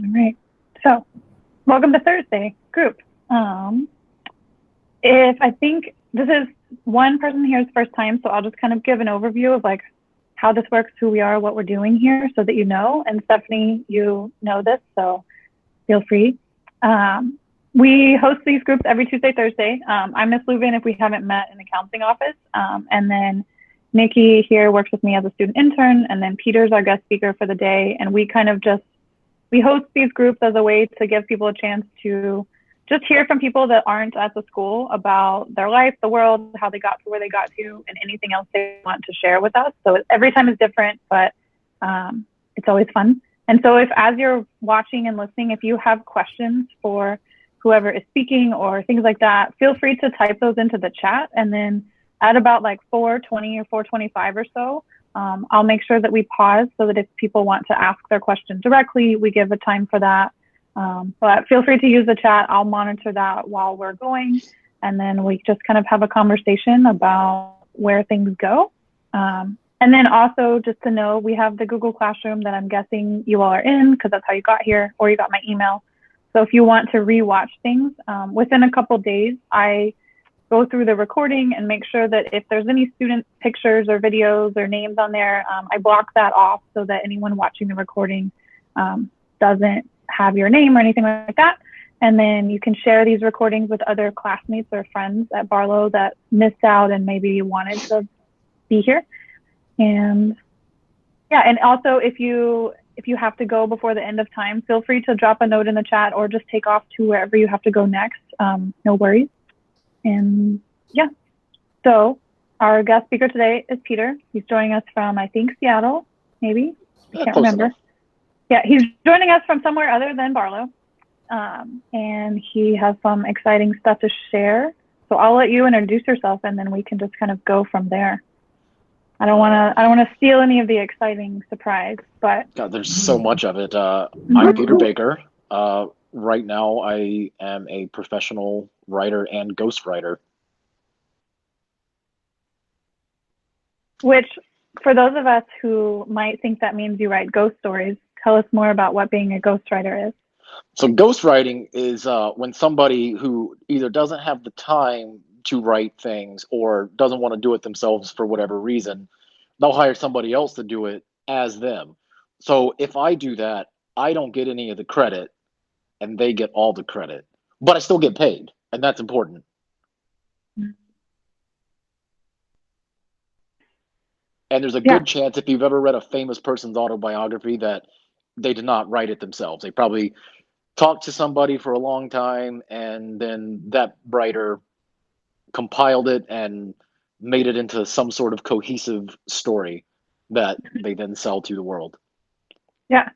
All right. So, welcome to Thursday group. If I think this is one person here's first time, so I'll just kind of give an overview of like how this works, who we are, what we're doing here, so that you know. And Stephanie, you know this, so feel free. We host these groups every Tuesday, Thursday. I'm Miss Lubin if we haven't met in the counseling office, and then Nikki here works with me as a student intern, and then Peter's our guest speaker for the day, and we kind of just we host these groups as a way to give people a chance to just hear from people that aren't at the school about their life, the world, how they got to where they got to, and anything else they want to share with us. So every time is different, but it's always fun. And so if as you're watching and listening, if you have questions for whoever is speaking or things like that, feel free to type those into the chat. And then at about like 4:20 or 4:25 or so, I'll make sure that we pause so that if people want to ask their question directly, we give a time for that. But feel free to use the chat. I'll monitor that while we're going. And then we just kind of have a conversation about where things go. And then also just to know, we have the Google Classroom that I'm guessing you all are in because that's how you got here or you got my email. So if you want to rewatch things, within a couple days, I go through the recording and make sure that if there's any student pictures or videos or names on there, I block that off so that anyone watching the recording doesn't have your name or anything like that. And then you can share these recordings with other classmates or friends at Barlow that missed out and maybe wanted to be here. And yeah, and also if you have to go before the end of time, feel free to drop a note in the chat or just take off to wherever you have to go next. No worries. And yeah, so our guest speaker today is Peter. He's joining us from, I think, Seattle, maybe. I can't remember. Enough. Yeah, he's joining us from somewhere other than Barlow. And he has some exciting stuff to share. So I'll let you introduce yourself and then we can just kind of go from there. I don't want to steal any of the exciting surprise, but God, there's so much of it. I'm Peter Baker. Right now, I am a professional writer and ghostwriter. Which, for those of us who might think that means you write ghost stories, tell us more about what being a ghostwriter is. So ghostwriting is when somebody who either doesn't have the time to write things or doesn't want to do it themselves for whatever reason, they'll hire somebody else to do it as them. So if I do that, I don't get any of the credit and they get all the credit, but I still get paid, and that's important. And there's a good chance if you've ever read a famous person's autobiography that they did not write it themselves. They probably talked to somebody for a long time, and then that writer compiled it and made it into some sort of cohesive story that they then sell to the world. Yeah,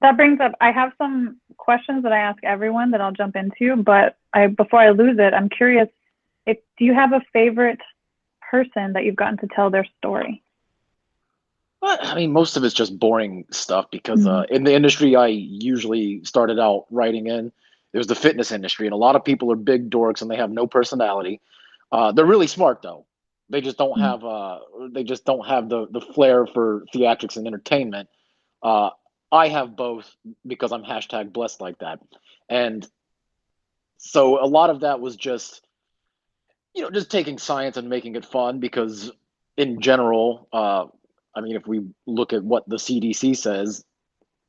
that brings up, I have some questions that I ask everyone that I'll jump into, but before I lose it, I'm curious, do you have a favorite person that you've gotten to tell their story? Well, I mean, most of it's just boring stuff because in the industry I usually started out writing in, it was the fitness industry, and a lot of people are big dorks and they have no personality. They're really smart though. They just don't have the flair for theatrics and entertainment. I have both because I'm hashtag blessed like that. And so a lot of that was just, just taking science and making it fun because in general, I mean, if we look at what the CDC says,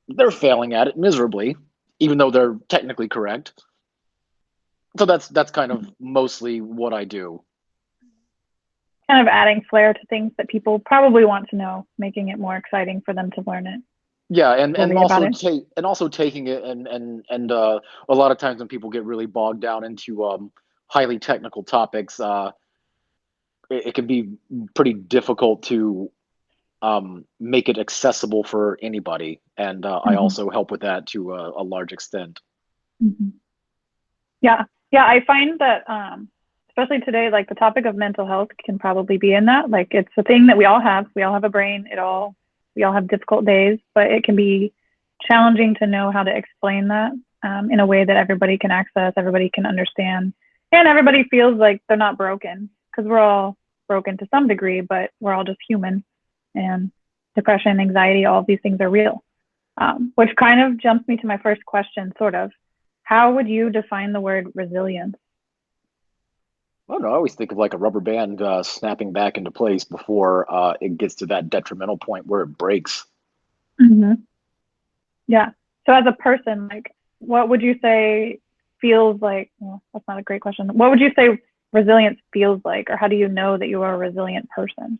they're failing at it miserably, even though they're technically correct. So that's kind of mostly what I do. Kind of adding flair to things that people probably want to know, making it more exciting for them to learn it. Yeah, and also taking it and a lot of times when people get really bogged down into highly technical topics, it can be pretty difficult to make it accessible for anybody, and I also help with that to a large extent. Yeah, I find that especially today, like the topic of mental health can probably be in that. Like it's a thing that we all have. We all have a brain. We all have difficult days, but it can be challenging to know how to explain that in a way that everybody can access, everybody can understand, and everybody feels like they're not broken, because we're all broken to some degree, but we're all just human. And depression, anxiety, all of these things are real. Which kind of jumps me to my first question, sort of. How would you define the word resilience? I don't know. I always think of like a rubber band snapping back into place before it gets to that detrimental point where it breaks. Mm-hmm. Yeah. So as a person, like, what would you say feels like, well, that's not a great question. What would you say resilience feels like, or how do you know that you are a resilient person?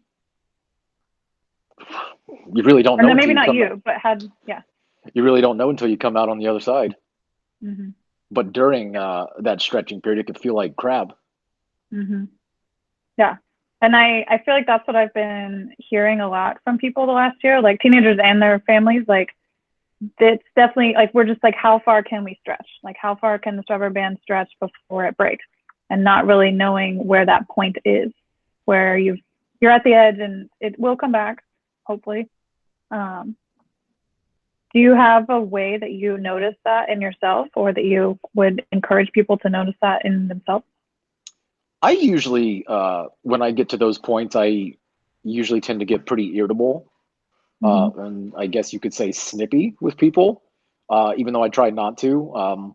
You really don't And know then until maybe you not come out. you, but had, yeah. You really don't know until you come out on the other side. Mm-hmm. But during that stretching period, it could feel like crap. Mm-hmm. Yeah. And I feel like that's what I've been hearing a lot from people the last year, like teenagers and their families. Like, it's definitely like, we're just like, how far can we stretch? Like, how far can this rubber band stretch before it breaks? And not really knowing where that point is, where you're at the edge and it will come back, hopefully. Um, do you have a way that you notice that in yourself, or that you would encourage people to notice that in themselves? I usually, when I get to those points, I usually tend to get pretty irritable. Mm-hmm. And I guess you could say snippy with people, even though I try not to.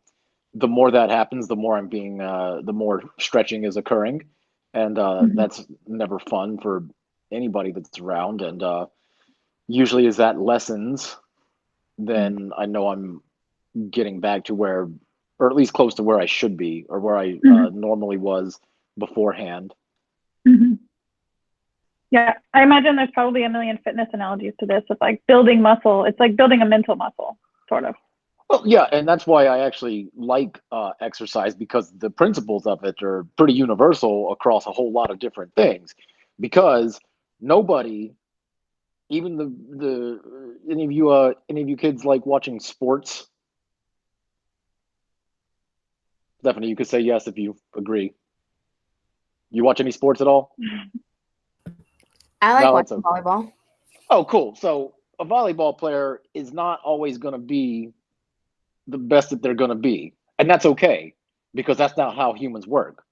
The more that happens, the more stretching is occurring. And Mm-hmm. that's never fun for anybody that's around. And usually, as that lessens, then I know I'm getting back to where, or at least close to where I should be, or where I Mm-hmm. normally was beforehand. Mm-hmm. Yeah, I imagine there's probably a million fitness analogies to this. It's like building muscle. It's like building a mental muscle, sort of. Well, yeah, and that's why I actually like exercise, because the principles of it are pretty universal across a whole lot of different things. Because nobody, even the any of you kids like watching sports? Stephanie, you could say yes if you agree. You watch any sports at all? I like No, that's watching okay. volleyball. Oh, cool. So a volleyball player is not always going to be the best that they're going to be, and that's okay, because that's not how humans work.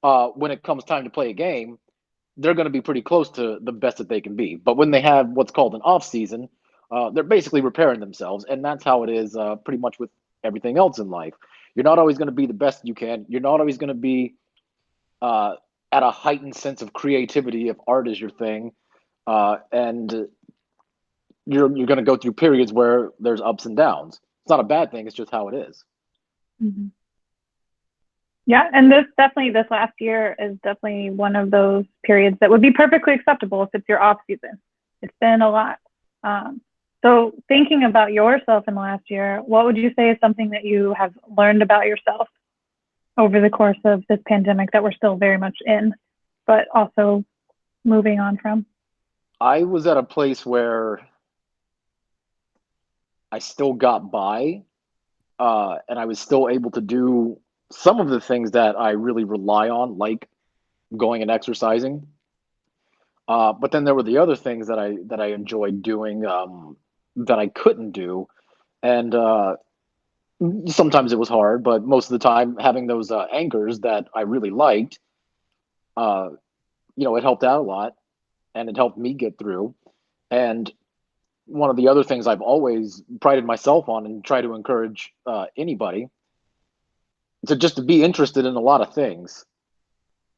When it comes time to play a game, they're going to be pretty close to the best that they can be. But when they have what's called an off season, they're basically repairing themselves, and that's how it is pretty much with everything else in life. You're not always going to be the best you can. You're not always going to be uh, at a heightened sense of creativity if art is your thing, and you're going to go through periods where there's ups and downs. It's not a bad thing. It's just how it is. Mm-hmm. Yeah, and this last year is definitely one of those periods that would be perfectly acceptable if it's your off season. It's been a lot. So thinking about yourself in the last year, what would you say is something that you have learned about yourself over the course of this pandemic that we're still very much in, but also moving on from? I was at a place where I still got by, and I was still able to do some of the things that I really rely on, like going and exercising. But then there were the other things that I enjoyed doing, that I couldn't do, and sometimes it was hard, but most of the time having those anchors that I really liked, uh, it helped out a lot, and it helped me get through. And one of the other things I've always prided myself on and try to encourage anybody to just to be interested in a lot of things.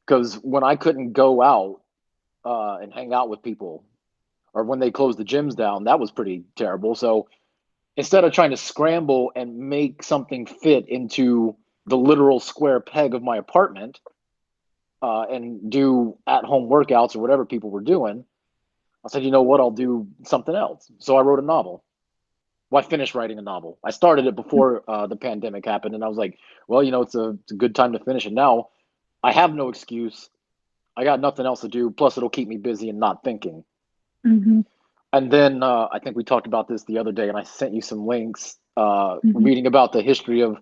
Because when I couldn't go out and hang out with people, or when they closed the gyms down, that was pretty terrible. So instead of trying to scramble and make something fit into the literal square peg of my apartment, and do at home workouts or whatever people were doing, I said, you know what, I'll do something else. So I wrote a novel. Well, I finished writing a novel. I started it before the pandemic happened, and I was like, well, it's a good time to finish it now. I have no excuse. I got nothing else to do. Plus, it'll keep me busy and not thinking. Mm-hmm. And then I think we talked about this the other day, and I sent you some links Mm-hmm. reading about the history of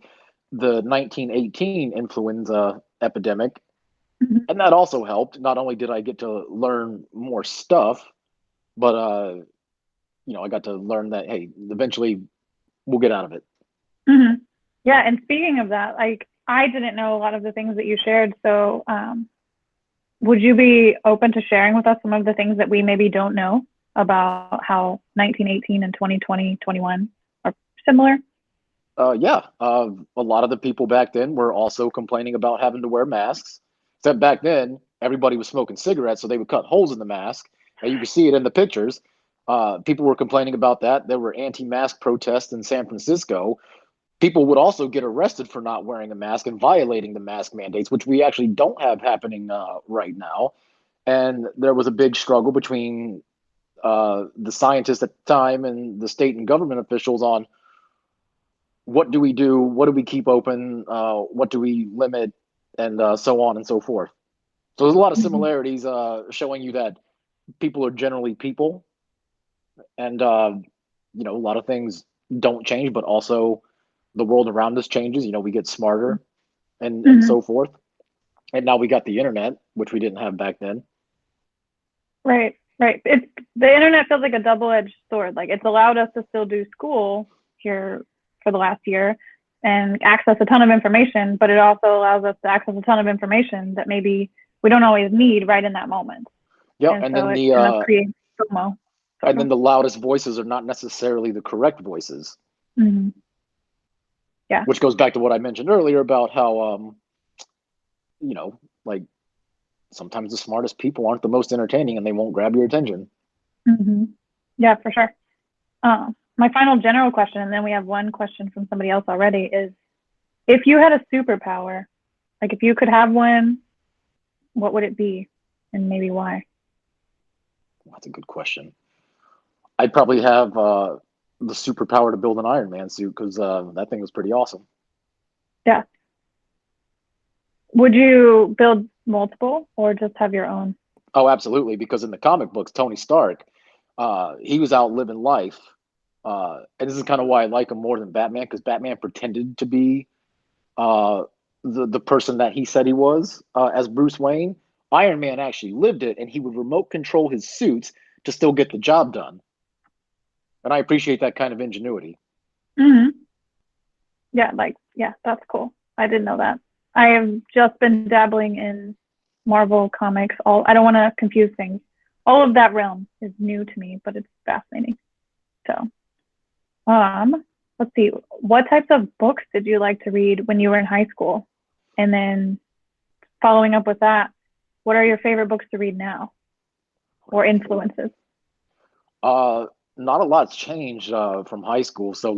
the 1918 influenza epidemic. Mm-hmm. And that also helped. Not only did I get to learn more stuff, but I got to learn that, hey, eventually we'll get out of it. Mm-hmm. Yeah, and speaking of that, like, I didn't know a lot of the things that you shared. So would you be open to sharing with us some of the things that we maybe don't know? about how 1918 and 2020, 21 are similar? Yeah, a lot of the people back then were also complaining about having to wear masks. Except back then, everybody was smoking cigarettes, so they would cut holes in the mask, and you can see it in the pictures. People were complaining about that. There were anti-mask protests in San Francisco. People would also get arrested for not wearing a mask and violating the mask mandates, which we actually don't have happening right now. And there was a big struggle between the scientists at the time and the state and government officials on what do we do, what do we keep open, what do we limit, and so on and so forth. So there's a lot of Mhm. similarities showing you that people are generally people, and a lot of things don't change, but also the world around us changes. We get smarter and Mhm. so forth. And now we got the internet, which we didn't have back then. Right, right. It's the internet feels like a double-edged sword. Like it's allowed us to still do school here for the last year and access a ton of information, but it also allows us to access a ton of information that maybe we don't always need right in that moment. Yeah, And so it kind of creates FOMO. and then the loudest voices are not necessarily the correct voices. Mm-hmm. Yeah. Which goes back to what I mentioned earlier about how like sometimes the smartest people aren't the most entertaining and they won't grab your attention. Mm-hmm. Yeah, for sure. My final general question, and then we have one question from somebody else already, is if you had a superpower, like if you could have one, what would it be and maybe why? That's a good question. I'd probably have the superpower to build an Iron Man suit because that thing was pretty awesome. Yeah. Would you build multiple or just have your own? Oh, absolutely. Because in the comic books, Tony Stark, he was out living life. And this is kind of why I like him more than Batman, because Batman pretended to be uh, the person that he said he was as Bruce Wayne. Iron Man actually lived it, and he would remote control his suits to still get the job done. And I appreciate that kind of ingenuity. Mm-hmm. Yeah, that's cool. I didn't know that. I have just been dabbling in Marvel comics. I don't want to confuse things. All of that realm is new to me, but it's fascinating. So, let's see. What types of books did you like to read when you were in high school? And then following up with that, what are your favorite books to read now or influences? Not a lot's changed from high school. So,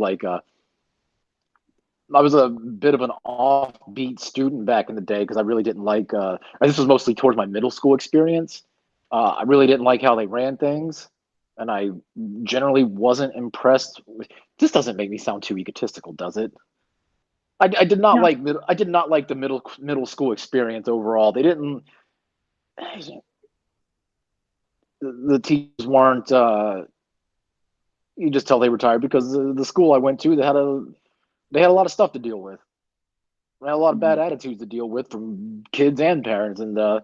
I was a bit of an offbeat student back in the day because I really didn't like. And this was mostly towards my middle school experience. I really didn't like how they ran things, and I generally wasn't impressed with. This doesn't make me sound too egotistical, does it? I did not No. like I did not like the middle school experience overall. They didn't. The teachers weren't. You just tell they were tired because the school I went to they had a lot of stuff to deal with. They had a lot of bad attitudes to deal with from kids and parents, and so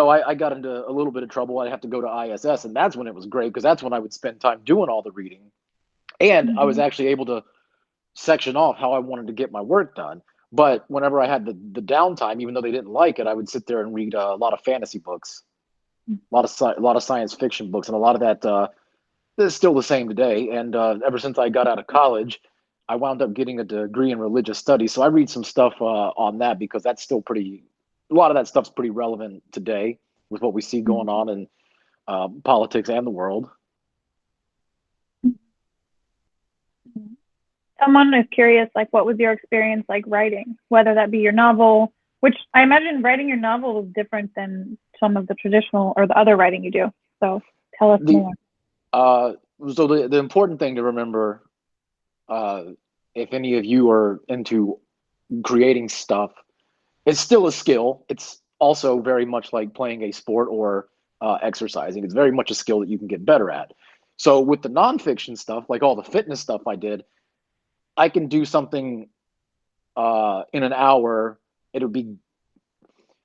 I got into a little bit of trouble. I'd have to go to ISS, and that's when it was great because that's when I would spend time doing all the reading, and I was Mm-hmm. actually able to section off how I wanted to get my work done. But whenever I had the downtime, even though they didn't like it, I would sit there and read a lot of fantasy books, a lot of science fiction books, and a lot of that is still the same today. And ever since I got out of college, I wound up getting a degree in religious studies. So I read some stuff on that because that's still a lot of that stuff's pretty relevant today with what we see going on in politics and the world. Someone is curious, like, what was your experience like writing, whether that be your novel, which I imagine writing your novel is different than some of the traditional or the other writing you do. So tell us The more. uh, so the important thing to remember, uh, if any of you are into creating stuff, it's still a skill. It's also very much like playing a sport or exercising. It's very much a skill that you can get better at. So with the nonfiction stuff, like all the fitness stuff I did, I can do something in an hour. It'll be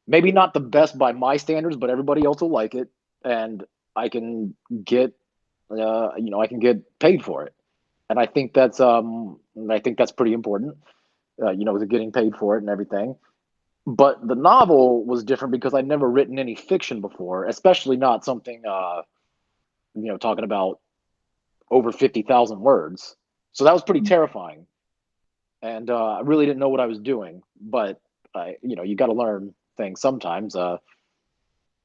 maybe not the best by my standards, but everybody else will like it, and I can get I can get paid for it, and I think that's pretty important. The getting paid for it and everything. But the novel was different because I'd never written any fiction before, especially not something talking about over 50,000 words. So that was pretty terrifying. And I really didn't know what I was doing, but you got to learn things sometimes.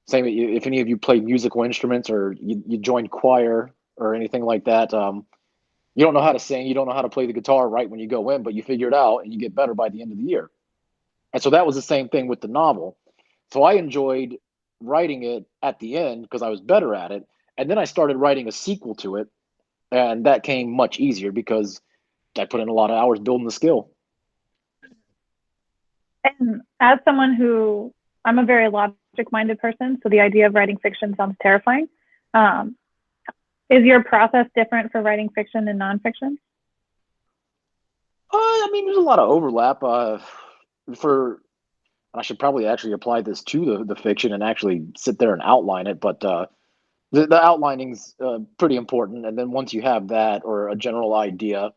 Same if any of you play musical instruments or you joined choir or anything like that. You don't know how to sing, you don't know how to play the guitar right when you go in, but you figure it out and you get better by the end of the year. And so that was the same thing with the novel. So I enjoyed writing it at the end because I was better at it. And then I started writing a sequel to it. And that came much easier because I put in a lot of hours building the skill. And as someone who, I'm a very logic-minded person, so the idea of writing fiction sounds terrifying. Is your process different for writing fiction and nonfiction? I mean, there's a lot of overlap. I should probably actually apply this to the fiction and actually sit there and outline it. But the outlining's pretty important. And then once you have that or a general idea,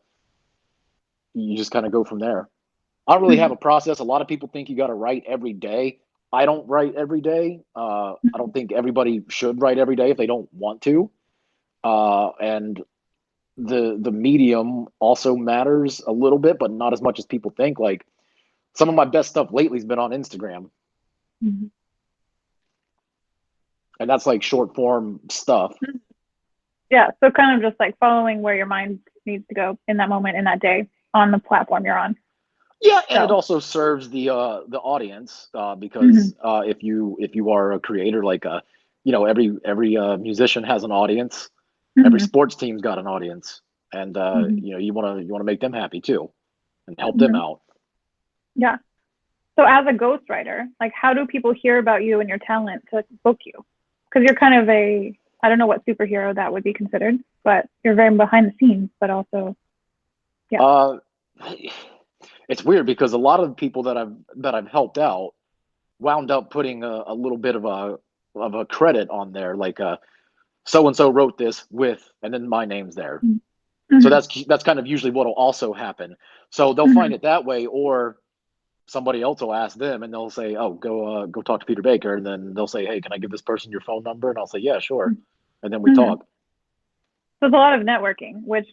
you just kind of go from there. I don't really have a process. A lot of people think you got to write every day. I don't write every day. I don't think everybody should write every day if they don't want to. And the medium also matters a little bit, but not as much as people think. Like some of my best stuff lately has been on Instagram. Mm-hmm. And that's like short form stuff. Yeah. So kind of just like following where your mind needs to go in that moment, in that day, on the platform you're on. Yeah, and it also serves the audience because if you are a creator, like every musician has an audience, every sports team's got an audience, and you want to make them happy too, and help them out. Yeah. So as a ghostwriter, like how do people hear about you and your talent to book you? Because you're kind of I don't know what superhero that would be considered, but you're very behind the scenes, but also, yeah. It's weird because a lot of the people that I've helped out wound up putting a little bit of a credit on there, like so and so wrote this with, and then my name's there. So that's kind of usually what'll also happen. So they'll find it that way, or somebody else will ask them, and they'll say, "Oh, go talk to Peter Baker," and then they'll say, "Hey, can I give this person your phone number?" And I'll say, "Yeah, sure," and then we talk. So it's a lot of networking, which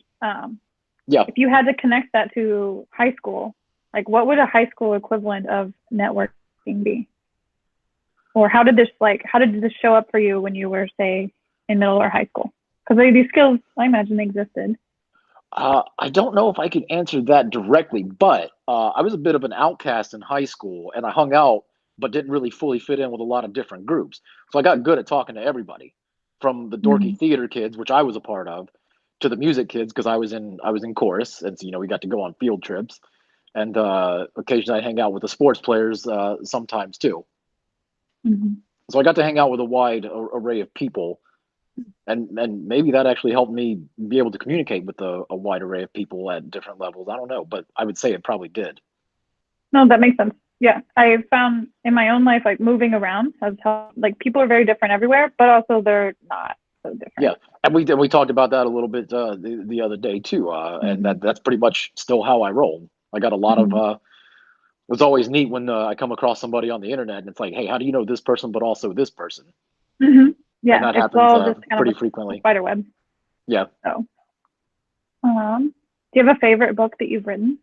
yeah. If you had to connect that to high school, like what would a high school equivalent of networking be? Or how did this show up for you when you were, say, in middle or high school? Because these skills, I imagine, existed. I don't know if I could answer that directly, but I was a bit of an outcast in high school, and I hung out, but didn't really fully fit in with a lot of different groups. So I got good at talking to everybody, from the dorky theater kids, which I was a part of, to the music kids, because I was in chorus, and so, we got to go on field trips, and occasionally I hang out with the sports players sometimes too. So I got to hang out with a wide array of people, and maybe that actually helped me be able to communicate with a wide array of people at different levels. I don't know, but I would say it probably did. No, that makes sense. Yeah, I found in my own life, like moving around has helped. Like people are very different everywhere, but also they're not so different. Yeah, and we talked about that a little bit the other day too, and that's pretty much still how I roll. I got a lot of. It's always neat when I come across somebody on the internet, and it's like, hey, how do you know this person, but also this person? Yeah, and that it's all happens just kind pretty of frequently. Spider web. Yeah. So, do you have a favorite book that you've written?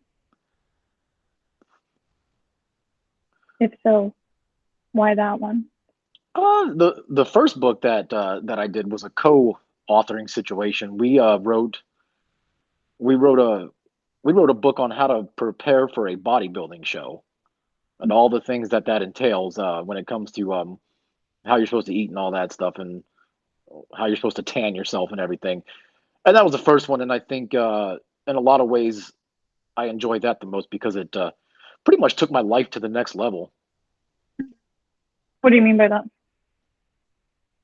If so, why that one? The first book that I did was a co-authoring situation. We wrote a book on how to prepare for a bodybuilding show, and all the things that entails when it comes to how you're supposed to eat and all that stuff, and how you're supposed to tan yourself and everything. And that was the first one, and I think in a lot of ways I enjoyed that the most because it pretty much took my life to the next level. What do you mean by that?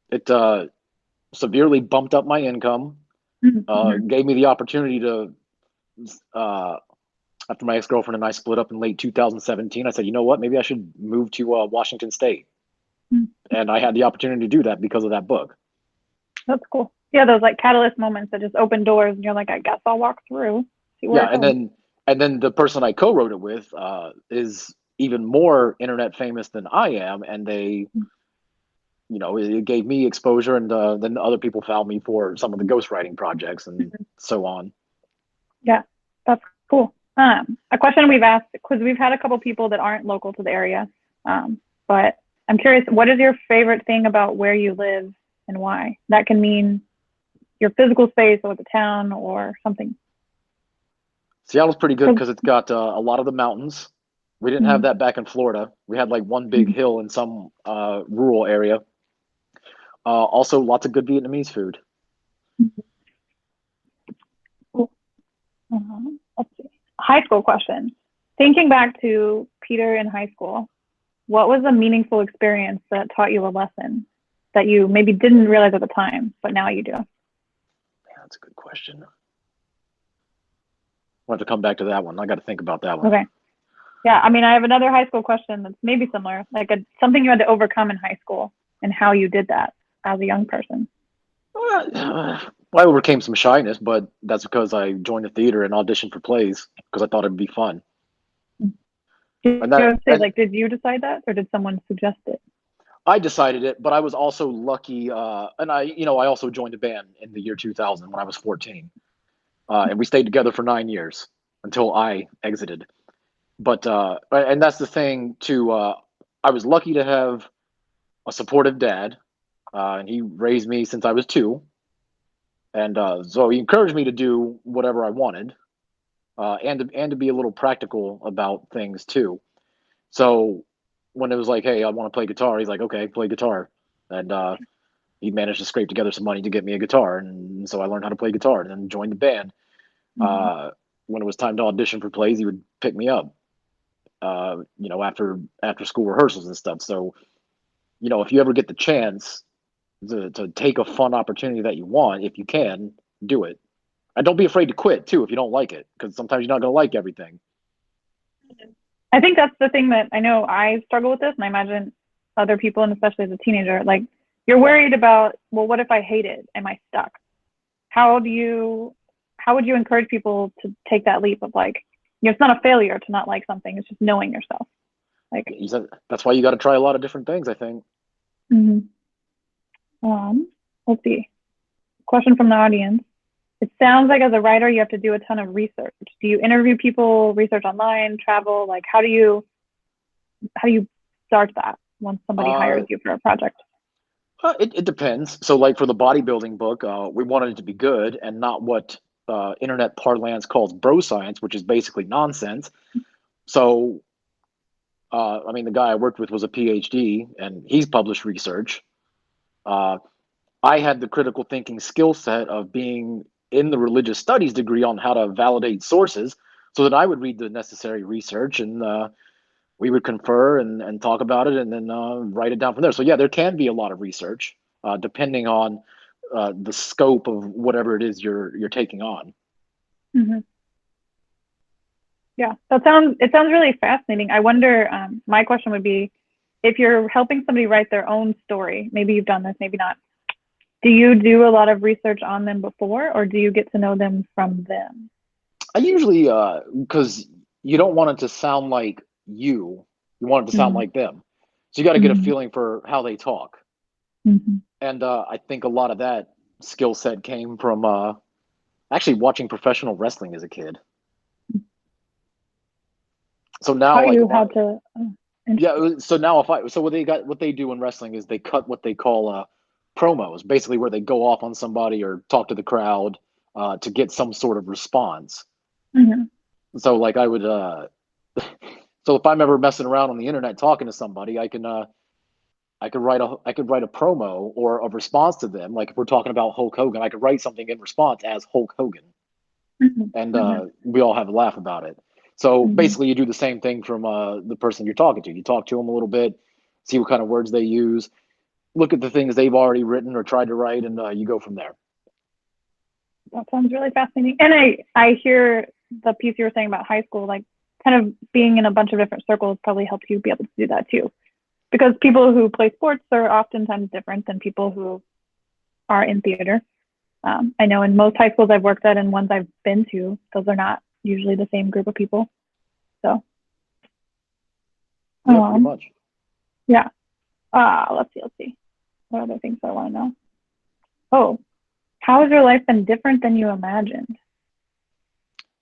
It severely bumped up my income, gave me the opportunity to, after my ex-girlfriend and I split up in late 2017, I said, you know what, maybe I should move to Washington State. And I had the opportunity to do that because of that book. That's cool. Yeah, those like catalyst moments that just open doors and you're like, I guess I'll walk through. See where and then the person I co-wrote it with is even more internet famous than I am, and they it gave me exposure, and then other people found me for some of the ghostwriting projects and so on. Yeah, that's cool. A question we've asked, because we've had a couple people that aren't local to the area, but I'm curious, what is your favorite thing about where you live and why? That can mean your physical space or the town or something. Seattle's pretty good because it's got a lot of the mountains. We didn't have Mhm. that back in Florida. We had like one big hill in some rural area. Also, lots of good Vietnamese food. Cool. Let's see. High school question. Thinking back to Peter in high school, what was a meaningful experience that taught you a lesson that you maybe didn't realize at the time, but now you do? Yeah, that's a good question. I'll have to come back to that one. I got to think about that one. Okay. Yeah, I mean, I have another high school question that's maybe similar, like something you had to overcome in high school and how you did that as a young person. Well, I overcame some shyness, but that's because I joined the theater and auditioned for plays because I thought it'd be fun. Did did you decide that, or did someone suggest it? I decided it, but I was also lucky, and I also joined a band in the year 2000 when I was 14, and we stayed together for 9 years until I exited. But and that's the thing too. I was lucky to have a supportive dad, and he raised me since I was 2, and so he encouraged me to do whatever I wanted, and to be a little practical about things too. So when it was like, hey, I want to play guitar, he's like, okay, play guitar, and he managed to scrape together some money to get me a guitar, and so I learned how to play guitar, and then joined the band. When it was time to audition for plays, he would pick me up, after school rehearsals and stuff. So, if you ever get the chance to take a fun opportunity that you want, if you can, do it. And don't be afraid to quit too if you don't like it, because sometimes you're not going to like everything. I think that's the thing that I know I struggle with this, and I imagine other people, and especially as a teenager, like you're worried about, well, what if I hate it? Am I stuck? How would you encourage people to take that leap of like, it's not a failure to not like something, it's just knowing yourself. Like that's why you got to try a lot of different things, I think. Let's see. Question from the audience. It sounds like as a writer, you have to do a ton of research. Do you interview people, research online, travel? Like, how do you start that once somebody hires you for a project? It depends. So, like for the bodybuilding book, we wanted it to be good and not what internet parlance calls bro science, which is basically nonsense. So, the guy I worked with was a PhD, and he's published research. I had the critical thinking skill set of being in the religious studies degree on how to validate sources, so that I would read the necessary research, and we would confer and talk about it, and then write it down from there. So yeah, there can be a lot of research depending on the scope of whatever it is you're taking on. Yeah, it sounds really fascinating. I wonder, my question would be, if you're helping somebody write their own story, maybe you've done this, maybe not, do you do a lot of research on them before, or do you get to know them from them? I usually, because you don't want it to sound like you want it to sound like them. So you got to get a feeling for how they talk. And I think a lot of that skill set came from actually watching professional wrestling as a kid. So now, so now what they do in wrestling is they cut what they call promos, basically where they go off on somebody or talk to the crowd to get some sort of response. So like I would, so if I'm ever messing around on the internet talking to somebody, I could write a promo or a response to them. Like if we're talking about Hulk Hogan, I could write something in response as Hulk Hogan, and we all have a laugh about it. So basically, you do the same thing from the person you're talking to. You talk to them a little bit, see what kind of words they use, look at the things they've already written or tried to write, and you go from there. That sounds really fascinating. And I hear the piece you were saying about high school, like kind of being in a bunch of different circles probably helps you be able to do that too. Because people who play sports are oftentimes different than people who are in theater. I know in most high schools I've worked at and ones I've been to, those are not usually the same group of people. So, yeah, pretty much. Yeah. Let's see. What other things do I want to know? Oh, how has your life been different than you imagined?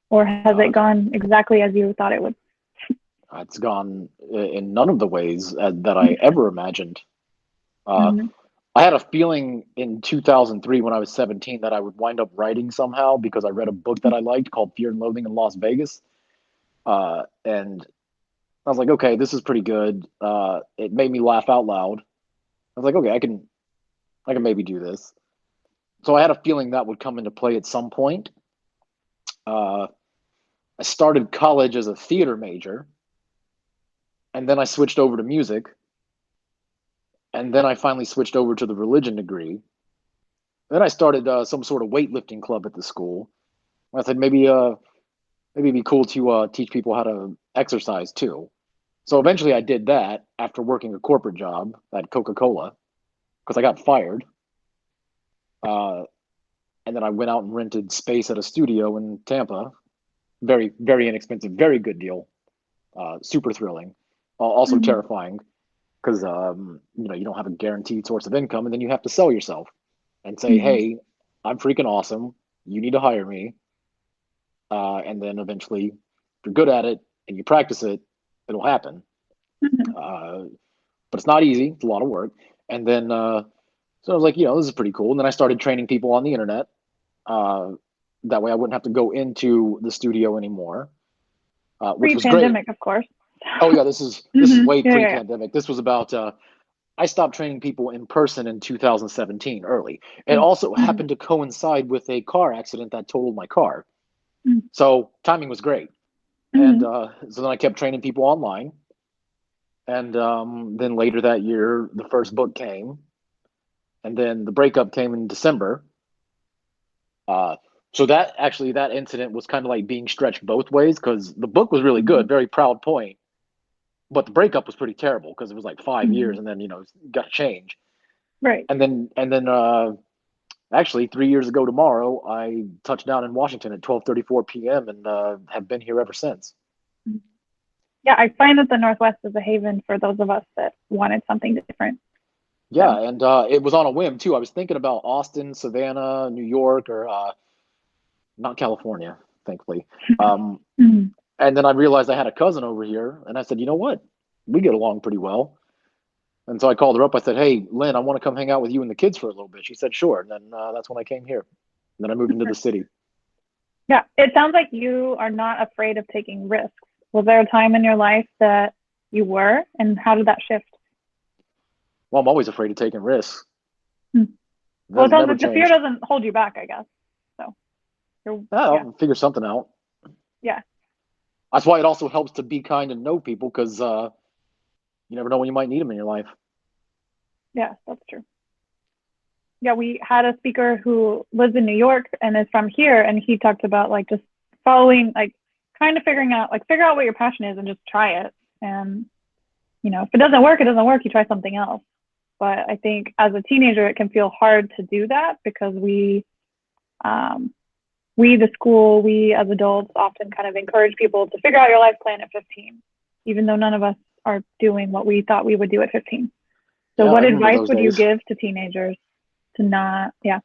Or has it gone exactly as you thought it would? It's gone in none of the ways that I ever imagined. Mhm. I had a feeling in 2003 when I was 17 that I would wind up writing somehow because I read a book that I liked called Fear and Loathing in Las Vegas. And I was like, okay, this is pretty good. It made me laugh out loud. I was like, okay, I can maybe do this. So I had a feeling that would come into play at some point. I started college as a theater major, and then I switched over to music, and then I finally switched over to the religion degree. Then I started some sort of weightlifting club at the school. I said maybe it'd be cool to teach people how to exercise too. So eventually I did that after working a corporate job at Coca-Cola because I got fired. And then I went out and rented space at a studio in Tampa. Very, very inexpensive, very good deal. Super thrilling, also Mhm. terrifying because you don't have a guaranteed source of income, and then you have to sell yourself and say, Mhm. "Hey, I'm freaking awesome. You need to hire me." And then eventually, if you're good at it and you practice it, it'll happen. Mhm. But it's not easy. It's a lot of work. And then, so I was like, this is pretty cool. And then I started training people on the internet. That way I wouldn't have to go into the studio anymore, which was great. Pre-pandemic, of course. Oh yeah, this is Mhm. way Yeah, yeah, yeah. pre-pandemic. This was about I stopped training people in person in 2017 early. It Mhm. also happened to coincide with a car accident that totaled my car. Mhm. So timing was great. And Mhm. so then I kept training people online. And then later that year, the first book came. And then the breakup came in December. Uh, so that incident was kind of like being stretched both ways because the book was really good, Mhm. very proud point. But the breakup was pretty terrible because it was like 5 years Mhm. and then, got to change. Right. And then actually 3 years ago tomorrow, I touched down in Washington at 12:34 p.m. and have been here ever since. Mhm. Yeah, I find that the Northwest is a haven for those of us that wanted something different. Yeah, So. and it was on a whim too. I was thinking about Austin, Savannah, New York, or not California, thankfully. Um, Mhm. and then I realized I had a cousin over here, and I said, you know what? We get along pretty well. And so I called her up. I said, hey, Lynn, I want to come hang out with you and the kids for a little bit. She said, sure. And then that's when I came here. And then I moved into the city. Yeah, it sounds like you are not afraid of taking risks. Was there a time in your life that you were, and how did that shift? Well, I'm always afraid of taking risks. Hmm. It Well, it has sounds never like the fear changed. doesn't hold you back, I guess. So, yeah, I'll figure something out. yeah, That's why it also helps to be kind and know people because you never know when you might need them in your life. yeah, that's true. Yeah, we had a speaker who lives in New York and is from here, and he talked about like just following, like kind of figure out what your passion is and just try it. And if it doesn't work, it doesn't work. You try something else. But I think as a teenager, it can feel hard to do that because um, the school, we as adults often kind of encourage people to figure out your life plan at 15, even though none of us are doing what we thought we would do at 15. So Yeah, what I remember advice those would you days. give to teenagers to not, yeah.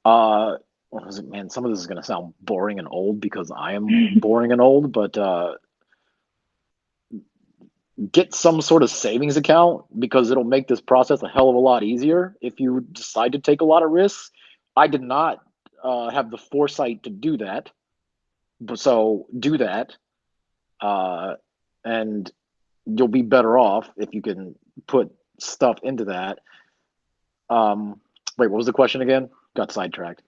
What was it, man? Some of this is going to sound boring and old because I am boring and old, but get some sort of savings account because it'll make this process a hell of a lot easier if you decide to take a lot of risks. I did not have the foresight to do that, but so do that, uh, and you'll be better off if you can put stuff into that. Um, Wait, what was the question again? Got sidetracked.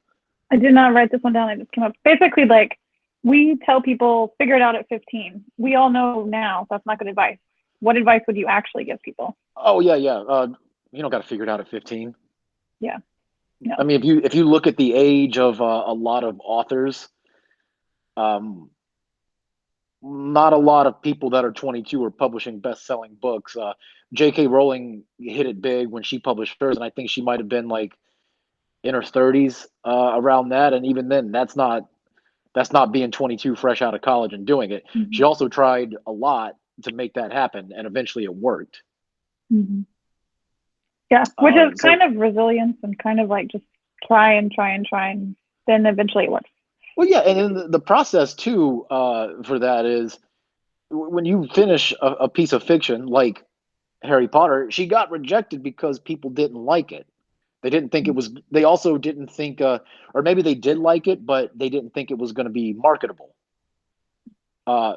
I did not write this one down. I just came up. Basically, like we tell people figure it out at 15. We all know now that's not good advice. What advice would you actually give people? Oh yeah, yeah. You don't got to figure it out at 15. Yeah, I no. mean, if you look at the age of a lot of authors, um, not a lot of people that are 22 are publishing best-selling books. J.K. Rowling hit it big when she published hers, and I think she might have been like in her 30s around that. And even then, that's not being 22 fresh out of college and doing it. Mm-hmm. She also tried a lot to make that happen, and eventually it worked. Mm-hmm. Yeah, which is So kind of resilience and kind of like just try and try and try, and then eventually it works. well, yeah, and then the process too for that is when you finish a piece of fiction like Harry Potter, she got rejected because people didn't like it. They didn't think it was. They also didn't think, or maybe they did like it, but they didn't think it was going to be marketable. Uh,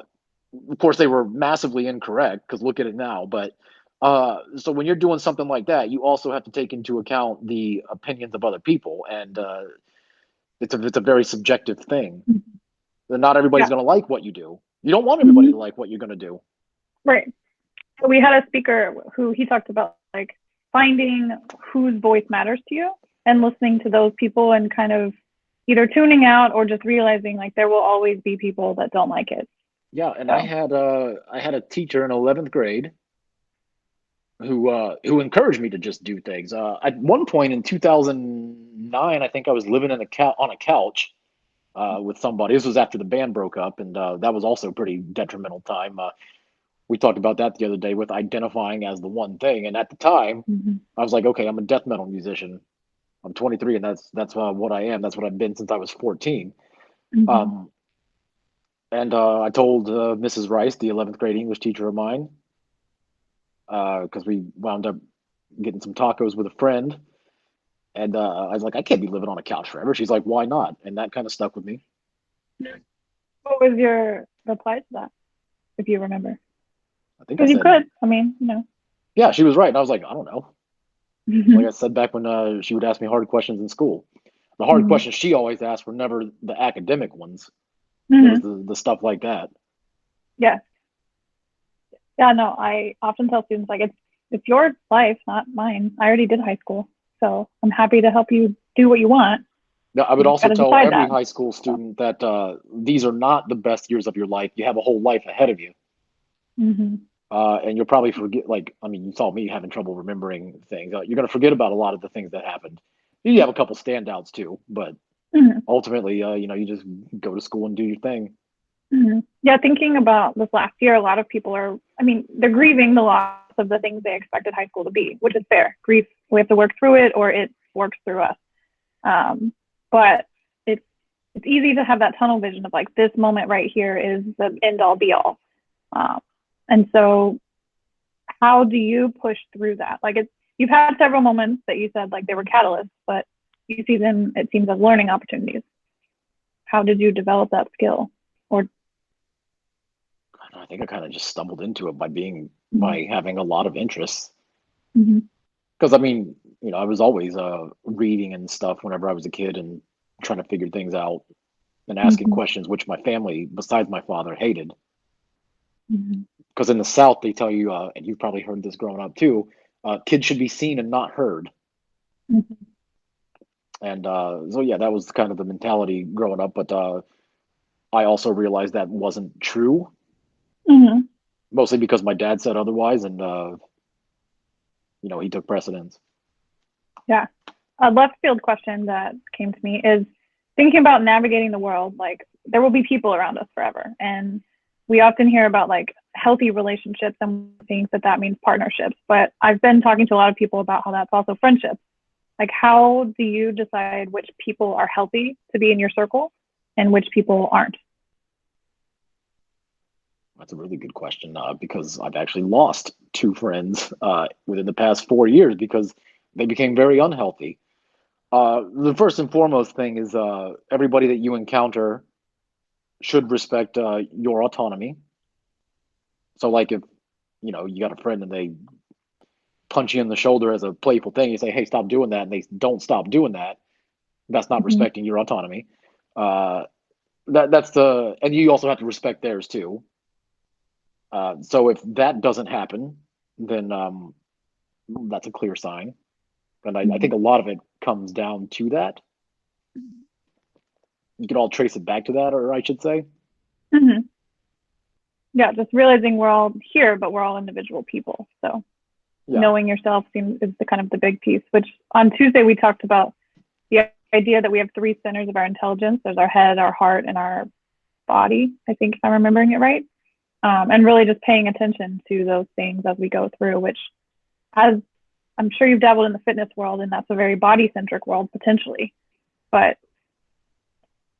of course, they were massively incorrect because look at it now. But so when you're doing something like that, you also have to take into account the opinions of other people, and it's a very subjective thing. Not everybody's Yeah. going to like what you do. You don't want everybody to like what you're going to do. Right. So we had a speaker who he talked about like finding whose voice matters to you and listening to those people and kind of either tuning out or just realizing like there will always be people that don't like it. Yeah, and So. I had a teacher in 11th grade who encouraged me to just do things. At one point in 2009, I think I was living on a couch with somebody. This was after the band broke up, and that was also a pretty detrimental time. We talked about that the other day with identifying as the one thing. And at the time, I was like, okay, I'm a death metal musician. I'm 23, and that's what I am. That's what I've been since I was 14. And I told Mrs. Rice, the 11th grade English teacher of mine, because we wound up getting some tacos with a friend. And I was like, I can't be living on a couch forever. She's like, why not? And that kind of stuck with me. What was your reply to that, if you remember? I think I Because you said, could. I mean, you know. yeah, she was right. And I was like, I don't know. Like I said back when she would ask me hard questions in school. The hard questions she always asked were never the academic ones. It was the stuff like that. Yeah. Yeah, no, I often tell students like it's your life, not mine. I already did high school, so I'm happy to help you do what you want. Now, I would You also gotta tell decide every that. high school student that these are not the best years of your life. You have a whole life ahead of you. And you'll probably forget, like, I mean, you saw me having trouble remembering things. You're going to forget about a lot of the things that happened. You have a couple standouts too, but ultimately, you just go to school and do your thing. Yeah, thinking about this last year, a lot of people are, I mean, they're grieving the loss of the things they expected high school to be, which is fair. Grief, we have to work through it or it works through us. But it's easy to have that tunnel vision of like, this moment right here is the end all be all. And so how do you push through that? Like you've had several moments that you said like they were catalysts, but you see them, it seems, as learning opportunities. How did you develop that skill? Or I think I kind of just stumbled into it by having a lot of interests. Because I mean, I was always reading and stuff whenever I was a kid and trying to figure things out and asking questions, which my family, besides my father, hated. Because in the South, they tell you, and you've probably heard this growing up too, kids should be seen and not heard. And so, yeah, that was kind of the mentality growing up. But I also realized that wasn't true, mostly because my dad said otherwise, and he took precedence. Yeah. A left field question that came to me is thinking about navigating the world. Like there will be people around us forever, and we often hear about like healthy relationships and think that means partnerships. But I've been talking to a lot of people about how that's also friendships. Like, how do you decide which people are healthy to be in your circle and which people aren't? That's a really good question because I've actually lost 2 friends within the past 4 years because they became very unhealthy. The first and foremost thing is everybody that you encounter should respect your autonomy. So, like, if you got a friend and they punch you in the shoulder as a playful thing, you say, "Hey, stop doing that," and they don't stop doing that. That's not respecting your autonomy. And you also have to respect theirs too. So if that doesn't happen, then that's a clear sign. And I think a lot of it comes down to that. You can all trace it back to that, or I should say. Yeah, just realizing we're all here, but we're all individual people. So knowing yourself is the kind of the big piece, which on Tuesday we talked about the idea that we have 3 centers of our intelligence. There's our head, our heart, and our body, I think, if I'm remembering it right. And really just paying attention to those things as we go through, which as I'm sure you've dabbled in the fitness world, and that's a very body-centric world potentially. But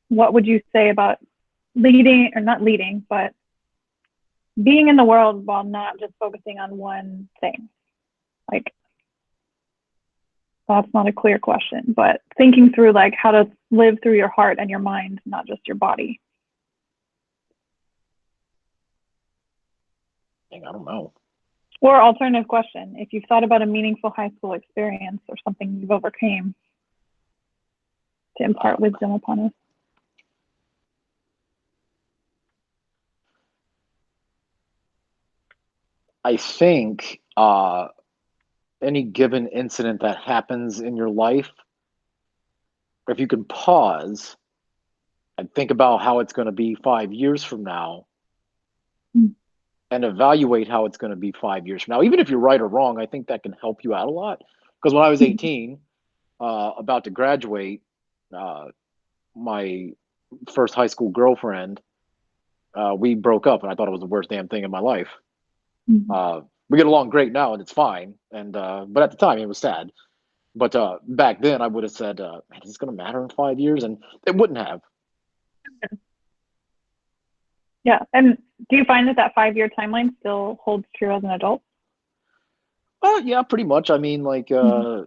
what would you say about leading, or not leading, but being in the world while not just focusing on one thing? Like, that's not a clear question, but thinking through like how to live through your heart and your mind, not just your body. I don't know. Or alternative question, if you've thought about a meaningful high school experience or something you've overcame to impart wisdom upon us. I think any given incident that happens in your life, if you can pause and think about how it's going to be 5 years from now, and evaluate how it's going to be 5 years from now, even if you're right or wrong, I think that can help you out a lot. Because when I was 18, about to graduate, my first high school girlfriend, we broke up, and I thought it was the worst damn thing in my life. We get along great now, and it's fine. And but at the time, it was sad. But back then, I would have said, "Man, is this going to matter in 5 years?" And it wouldn't have. Yeah, and do you find that that 5-year timeline still holds true as an adult? Yeah, pretty much. I mean, like, I